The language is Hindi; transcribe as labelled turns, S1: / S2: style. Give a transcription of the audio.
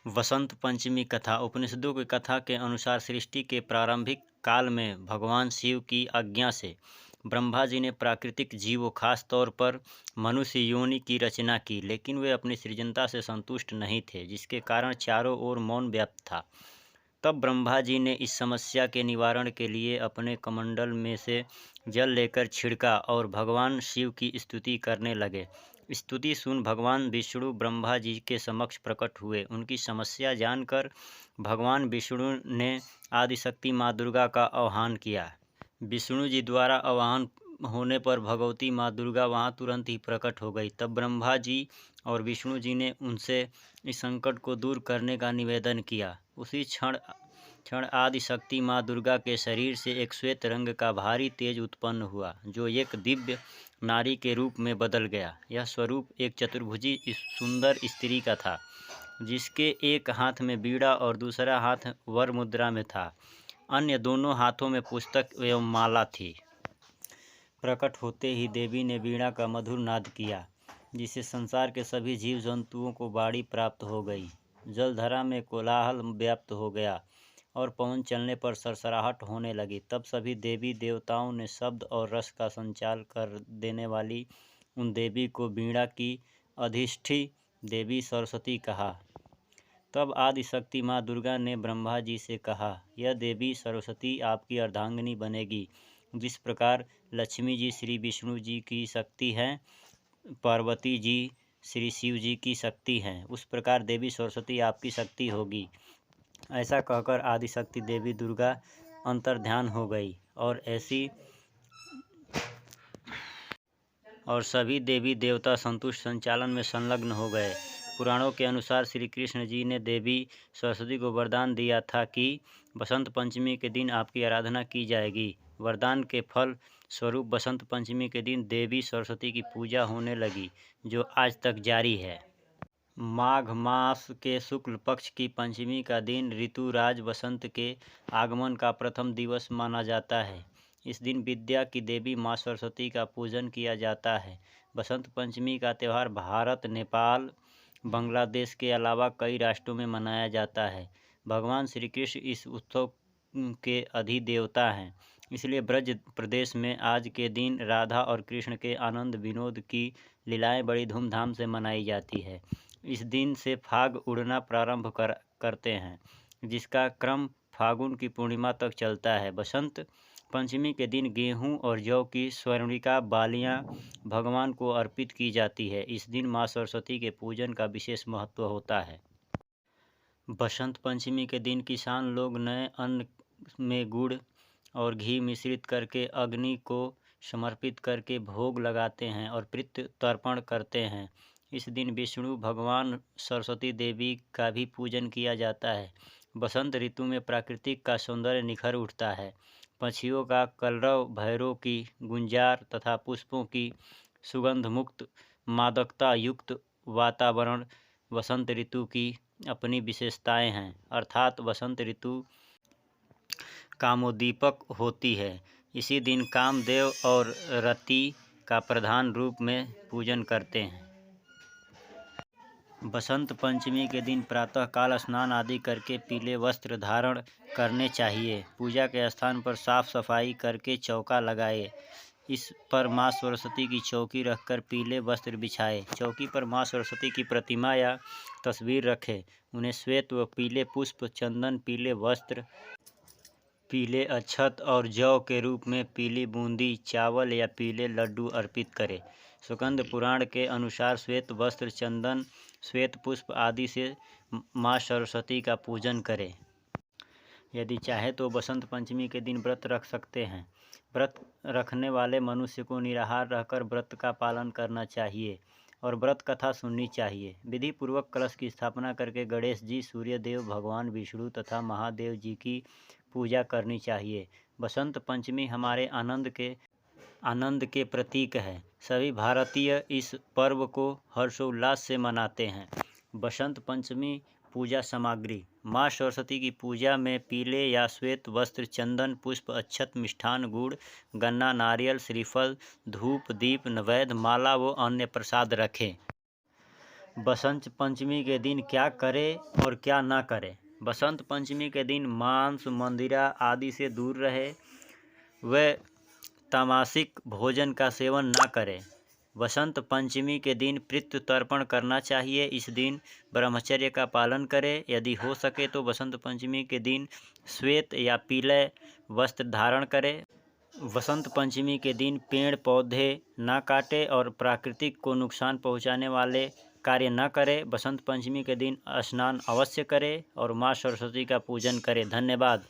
S1: वसंत पंचमी कथा। उपनिषदों की कथा के अनुसार सृष्टि के प्रारंभिक काल में भगवान शिव की आज्ञा से ब्रह्मा जी ने प्राकृतिक जीवों खास तौर पर मनुष्य योनि की रचना की, लेकिन वे अपनी सृजनता से संतुष्ट नहीं थे, जिसके कारण चारों ओर मौन व्याप्त था। तब ब्रह्मा जी ने इस समस्या के निवारण के लिए अपने कमंडल में से जल लेकर छिड़का और भगवान शिव की स्तुति करने लगे। स्तुति सुन भगवान विष्णु ब्रह्मा जी के समक्ष प्रकट हुए। उनकी समस्या जानकर भगवान विष्णु ने आदिशक्ति माँ दुर्गा का आह्वान किया। विष्णु जी द्वारा आह्वान होने पर भगवती माँ दुर्गा वहाँ तुरंत ही प्रकट हो गई। तब ब्रह्मा जी और विष्णु जी ने उनसे इस संकट को दूर करने का निवेदन किया। उसी क्षण आदिशक्ति माँ दुर्गा के शरीर से एक श्वेत रंग का भारी तेज उत्पन्न हुआ, जो एक दिव्य नारी के रूप में बदल गया। यह स्वरूप एक चतुर्भुजी सुंदर स्त्री का था, जिसके एक हाथ में बीड़ा और दूसरा हाथ वर मुद्रा में था। अन्य दोनों हाथों में पुस्तक एवं माला थी। प्रकट होते ही देवी ने वीणा का मधुर नाद किया, जिससे संसार के सभी जीव जंतुओं को वाणी प्राप्त हो गई। जलधरा में कोलाहल व्याप्त हो गया और पवन चलने पर सरसराहट होने लगी। तब सभी देवी देवताओं ने शब्द और रस का संचार कर देने वाली उन देवी को वीणा की अधिष्ठी देवी सरस्वती कहा। तब आदिशक्ति माँ दुर्गा ने ब्रह्मा जी से कहा, यह देवी सरस्वती आपकी अर्धांगिनी बनेगी। जिस प्रकार लक्ष्मी जी श्री विष्णु जी की शक्ति हैं, पार्वती जी श्री शिव जी की शक्ति हैं, उस प्रकार देवी सरस्वती आपकी शक्ति होगी। ऐसा कहकर आदिशक्ति देवी दुर्गा अंतर्ध्यान हो गई और सभी देवी देवता संतुष्ट संचालन में संलग्न हो गए। पुराणों के अनुसार श्री कृष्ण जी ने देवी सरस्वती को वरदान दिया था कि बसंत पंचमी के दिन आपकी आराधना की जाएगी। वरदान के फल स्वरूप बसंत पंचमी के दिन देवी सरस्वती की पूजा होने लगी, जो आज तक जारी है। माघ मास के शुक्ल पक्ष की पंचमी का दिन ऋतुराज वसंत के आगमन का प्रथम दिवस माना जाता है। इस दिन विद्या की देवी माँ सरस्वती का पूजन किया जाता है। बसंत पंचमी का त्यौहार भारत, नेपाल, बांग्लादेश के अलावा कई राष्ट्रों में मनाया जाता है। भगवान श्री कृष्ण इस उत्सव के अधिदेवता हैं, इसलिए ब्रज प्रदेश में आज के दिन राधा और कृष्ण के आनंद विनोद की लीलाएं बड़ी धूमधाम से मनाई जाती है। इस दिन से फाग उड़ना प्रारंभ करते हैं, जिसका क्रम फागुन की पूर्णिमा तक चलता है। बसंत पंचमी के दिन गेहूं और जौ की स्वर्णिका बालियां भगवान को अर्पित की जाती है। इस दिन माँ सरस्वती के पूजन का विशेष महत्व होता है। बसंत पंचमी के दिन किसान लोग नए अन्न में गुड़ और घी मिश्रित करके अग्नि को समर्पित करके भोग लगाते हैं और पितृ तर्पण करते हैं। इस दिन विष्णु भगवान, सरस्वती देवी का भी पूजन किया जाता है। बसंत ऋतु में प्राकृतिक का सौंदर्य निखर उठता है। पक्षियों का कलरव, भैरों की गुंजार तथा पुष्पों की सुगंध मुक्त मादकता युक्त वातावरण वसंत ऋतु की अपनी विशेषताएं हैं। अर्थात वसंत ऋतु कामोद्दीपक होती है। इसी दिन कामदेव और रति का प्रधान रूप में पूजन करते हैं। बसंत पंचमी के दिन प्रातः काल स्नान आदि करके पीले वस्त्र धारण करने चाहिए। पूजा के स्थान पर साफ सफाई करके चौका लगाए। इस पर माँ सरस्वती की चौकी रखकर पीले वस्त्र बिछाए। चौकी पर माँ सरस्वती की प्रतिमा या तस्वीर रखें। उन्हें श्वेत व पीले पुष्प, चंदन, पीले वस्त्र, पीले अक्षत और जौ के रूप में पीली बूंदी, चावल या पीले लड्डू अर्पित करें। स्कंद पुराण के अनुसार श्वेत वस्त्र, चंदन, श्वेत पुष्प आदि से माँ सरस्वती का पूजन करें। यदि चाहे तो बसंत पंचमी के दिन व्रत रख सकते हैं। व्रत रखने वाले मनुष्य को निराहार रहकर व्रत का पालन करना चाहिए और व्रत कथा सुननी चाहिए। विधि पूर्वक कलश की स्थापना करके गणेश जी, सूर्य देव, भगवान विष्णु तथा महादेव जी की पूजा करनी चाहिए। बसंत पंचमी हमारे आनंद के प्रतीक है। सभी भारतीय इस पर्व को हर्षोल्लास से मनाते हैं। बसंत पंचमी पूजा सामग्री। माँ सरस्वती की पूजा में पीले या श्वेत वस्त्र, चंदन, पुष्प, अक्षत, मिष्ठान, गुड़, गन्ना, नारियल, श्रीफल, धूप, दीप, नैवेद्य, माला व अन्य प्रसाद रखें। बसंत पंचमी के दिन क्या करें और क्या ना करें। बसंत पंचमी के दिन मांस, मंदिरा आदि से दूर रहे। व तामसिक भोजन का सेवन ना करें। बसंत पंचमी के दिन पितृ तर्पण करना चाहिए। इस दिन ब्रह्मचर्य का पालन करें। यदि हो सके तो बसंत पंचमी के दिन श्वेत या पीले वस्त्र धारण करें। बसंत पंचमी के दिन पेड़ पौधे ना काटें और प्रकृति को नुकसान पहुंचाने वाले कार्य न करें। बसंत पंचमी के दिन स्नान अवश्य करें और माँ सरस्वती का पूजन करें। धन्यवाद।